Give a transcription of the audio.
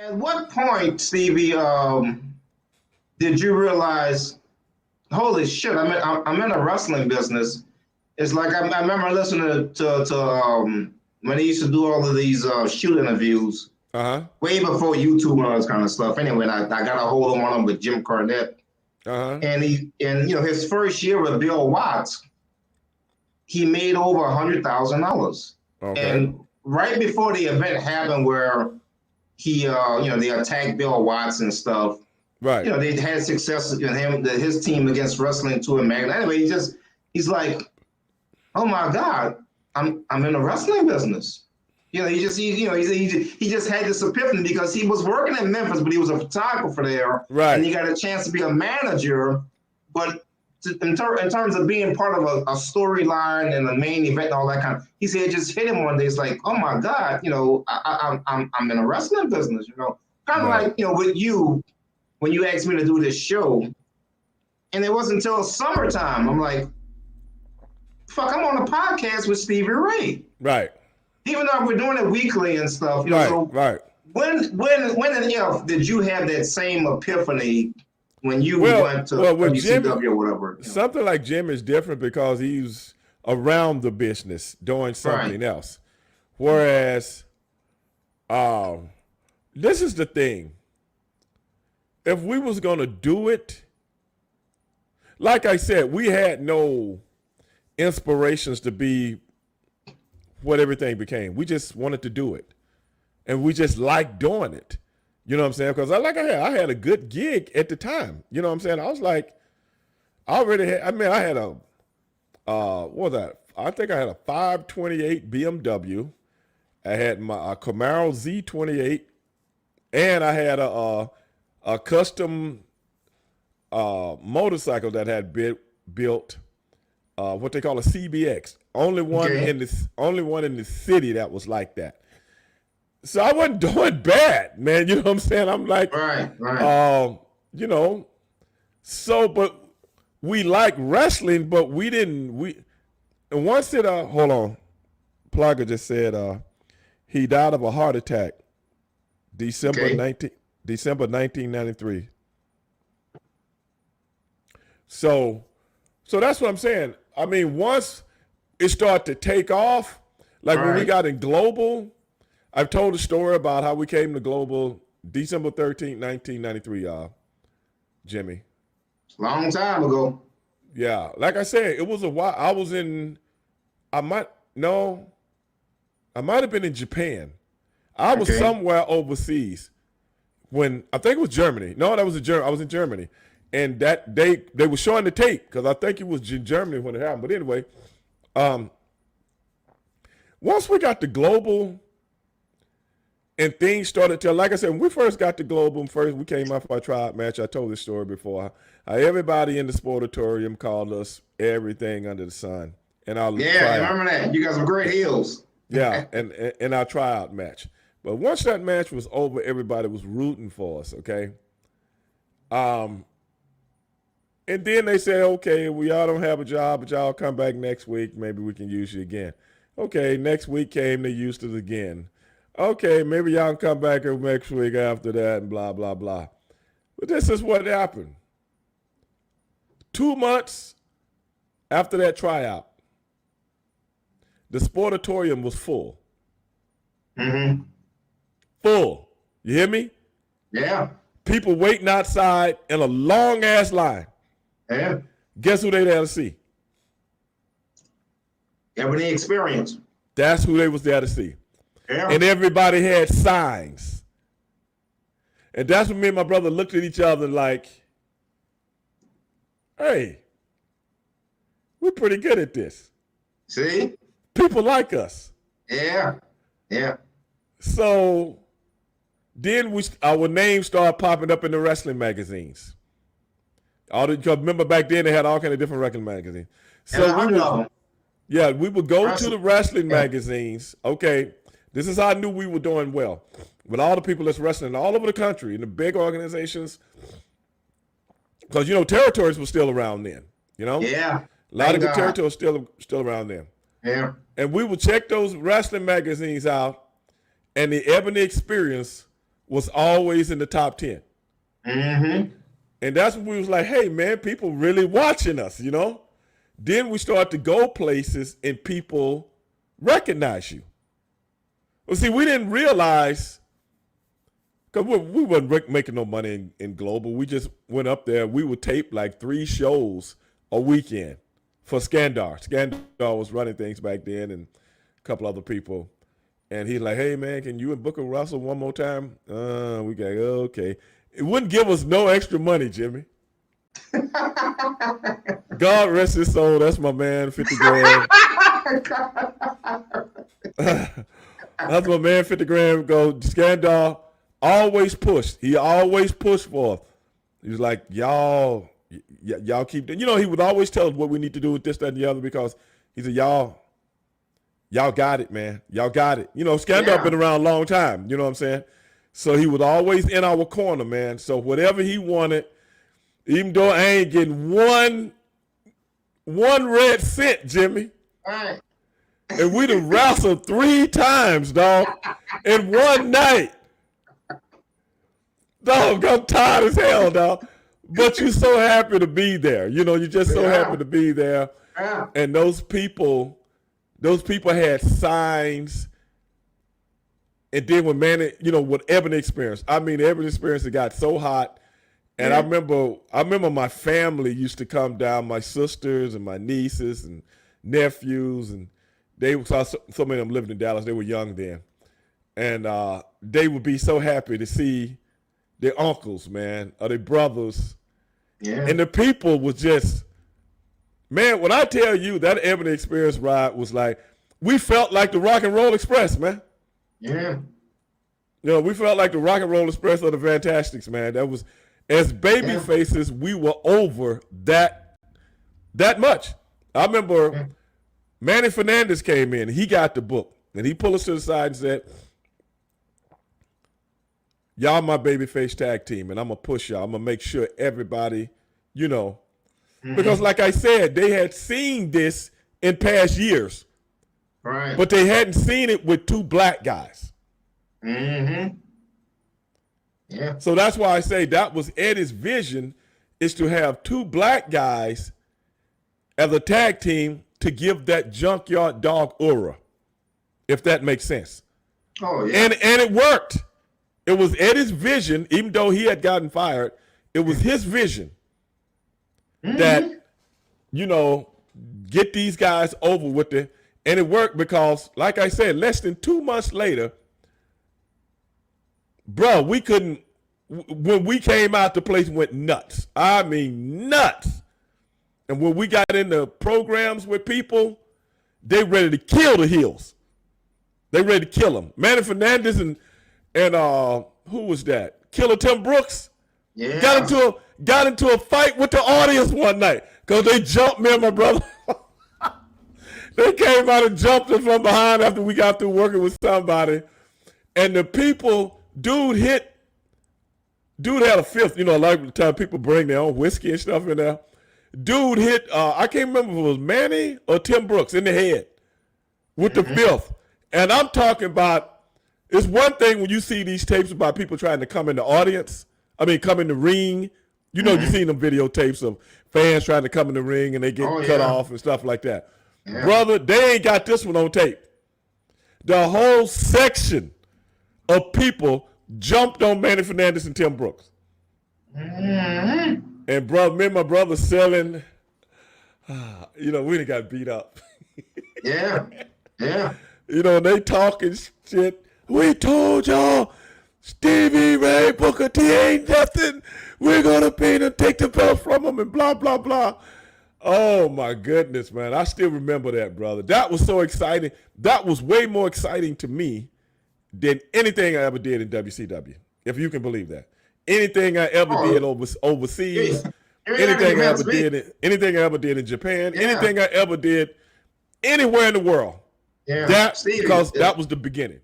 At what point, Stevie, did you realize, holy shit, I'm in a wrestling business? It's like I remember listening to when they used to do all of these shoot interviews Uh way before YouTube and all this kind of stuff. Anyway, and I got a hold of one of them with Jim Cornette, huh. Uh huh. and his first year with Bill Watts, he made over $100,000. Okay. And right before the event happened, where he they attacked Bill Watts and stuff. Right. They had success in his team against Wrestling 2 and Magna. Anyway, he's like, oh my God, I'm in the wrestling business. He just had this epiphany because he was working in Memphis, but he was a photographer there, Right. and he got a chance to be a manager. But in terms of being part of a storyline and a main event and all that kind of, he said it just hit him one day. It's like, oh my God, I'm in a wrestling business. Kind of Right. like with you when you asked me to do this show, and it wasn't until summertime. I'm like, fuck, I'm on a podcast with Stevie Ray. Right. Even though we're doing it weekly and stuff. Right. So Right. when and if did you have that same epiphany when you went to with Jimmy, WCW or whatever? something like Jim is different because he's around the business doing something else. Whereas, this is the thing. If we was gonna do it, like I said, we had no inspirations to be what everything became. We just wanted to do it, and we just liked doing it. You know what I'm saying? Because I had a good gig at the time. You know what I'm saying? I was like, I had a, what was that? I think I had a 528 BMW. I had my Camaro Z28, and I had a custom motorcycle that had built what they call a CBX. Only one in the city that was like that. So I wasn't doing bad, man. You know what I'm saying? I'm like, right. So, but we like wrestling, but we didn't. And once it, hold on, Plaga just said he died of a heart attack, December 1993. So that's what I'm saying. I mean, once it started to take off, like when we got in Global, I've told a story about how we came to Global December 13th, 1993, y'all. Jimmy. Long time ago. Yeah. Like I said, it was a while. I might have been in Japan. I was somewhere overseas when, I think it was Germany. No, I was in Germany. And that they were showing the tape because I think it was in Germany when it happened. But anyway, once we got to Global and things started to, like I said, when we first got to Global, we came off our tryout match. I told this story before. Everybody in the sportatorium called us everything under the sun. And I remember that. You got some great heels. Yeah, and our tryout match. But once that match was over, everybody was rooting for us, okay? And then they said, okay, we all don't have a job, but y'all come back next week. Maybe we can use you again. Okay, next week came, they used us again. Okay, maybe y'all can come back next week after that and blah, blah, blah. But this is what happened. 2 months after that tryout, the sportatorium was full. Mm-hmm. Full. You hear me? Yeah. People waiting outside in a long-ass line. Yeah. Guess who they there to see? Everything experience. That's who they was there to see. Yeah. And everybody had signs. And that's when me and my brother looked at each other like, hey, we're pretty good at this. See? People like us. Yeah. Yeah. So then our names started popping up in the wrestling magazines. Because remember back then they had all kind of different wrestling magazines. So we would go to the wrestling magazines. Okay, this is how I knew we were doing well. With all the people that's wrestling all over the country in the big organizations. Because, territories were still around then. Yeah. A lot of good territories still around then. Yeah. And we would check those wrestling magazines out, and the Ebony Experience was always in the top 10. Mm-hmm. And that's when we was like, hey, man, people really watching us, you know? Then we start to go places and people recognize you. Well, see, we didn't realize, because we wasn't making no money in Global. We just went up there. We would tape like 3 shows a weekend for Skandar. Skandar was running things back then and a couple other people. And he's like, hey, man, can you and Booker Russell one more time? We got, okay. It wouldn't give us no extra money, Jimmy. God rest his soul. That's my man, 50 grand. That's my man, 50 grand. Go, Skandar always pushed. He always pushed for us. He was like, y'all keep, you know, he would always tell us what we need to do with this, that, and the other, because he said, y'all got it, man. Y'all got it. You know, Skandar been around a long time. You know what I'm saying? So he was always in our corner, man. So whatever he wanted, even though I ain't getting one red cent, Jimmy. All right. And we done wrestled 3 times, dog, in one night. Dog, I'm tired as hell, dog. But you're so happy to be there. You know, you're just so happy to be there. Yeah. And those people had signs. And then when with Ebony Experience, I mean, the Ebony Experience, it got so hot. And I remember my family used to come down, my sisters and my nieces and nephews, and they saw so many of them living in Dallas. They were young then. And they would be so happy to see their uncles, man, or their brothers. Yeah. And the people was just, man, when I tell you that Ebony Experience ride was like, we felt like the Rock and Roll Express, man. Yeah. You know, we felt like the Rock and Roll Express of the Fantastics, man. That was, as baby faces, we were over that much. I remember Manny Fernandez came in. He got the book. And he pulled us to the side and said, y'all my babyface tag team, and I'm going to push y'all. I'm going to make sure everybody, you know. Because like I said, they had seen this in past years. Right. But they hadn't seen it with 2 black guys. Mm-hmm. Yeah. So that's why I say that was Eddie's vision, is to have 2 black guys as a tag team to give that junkyard dog aura, if that makes sense. Oh, yeah. And it worked. It was Eddie's vision, even though he had gotten fired, it was his vision that, you know, get these guys over with it. And it worked because, like I said, less than 2 months later, bro, we couldn't, when we came out, the place went nuts. I mean, nuts. And when we got into programs with people, they ready to kill the heels. They ready to kill them. Manny Fernandez and who was that? Killer Tim Brooks. Yeah. Got into a fight with the audience one night because they jumped me and my brother. They came out and jumped us from behind after we got through working with somebody. And the people, dude had a fifth. You know, a lot of the time people bring their own whiskey and stuff in there. Dude hit, I can't remember if it was Manny or Tim Brooks in the head with the fifth. And I'm talking about, it's one thing when you see these tapes about people trying to come in the audience. I mean, come in the ring. You know, you've seen them videotapes of fans trying to come in the ring and they get cut off and stuff like that. Yeah. Brother, they ain't got this one on tape. The whole section of people jumped on Manny Fernandez and Tim Brooks. And brother, me and my brother selling, you know, we done got beat up. Yeah. You know, they talking shit. We told y'all, Stevie, Ray, Booker T ain't nothing. We're going to beat him, take the belt from him, and blah, blah, blah. Oh, my goodness, man. I still remember that, brother. That was so exciting. That was way more exciting to me than anything I ever did in WCW, if you can believe that. Anything I ever did overseas, anything I ever did in Japan, anything I ever did anywhere in the world. Yeah. Because that was the beginning.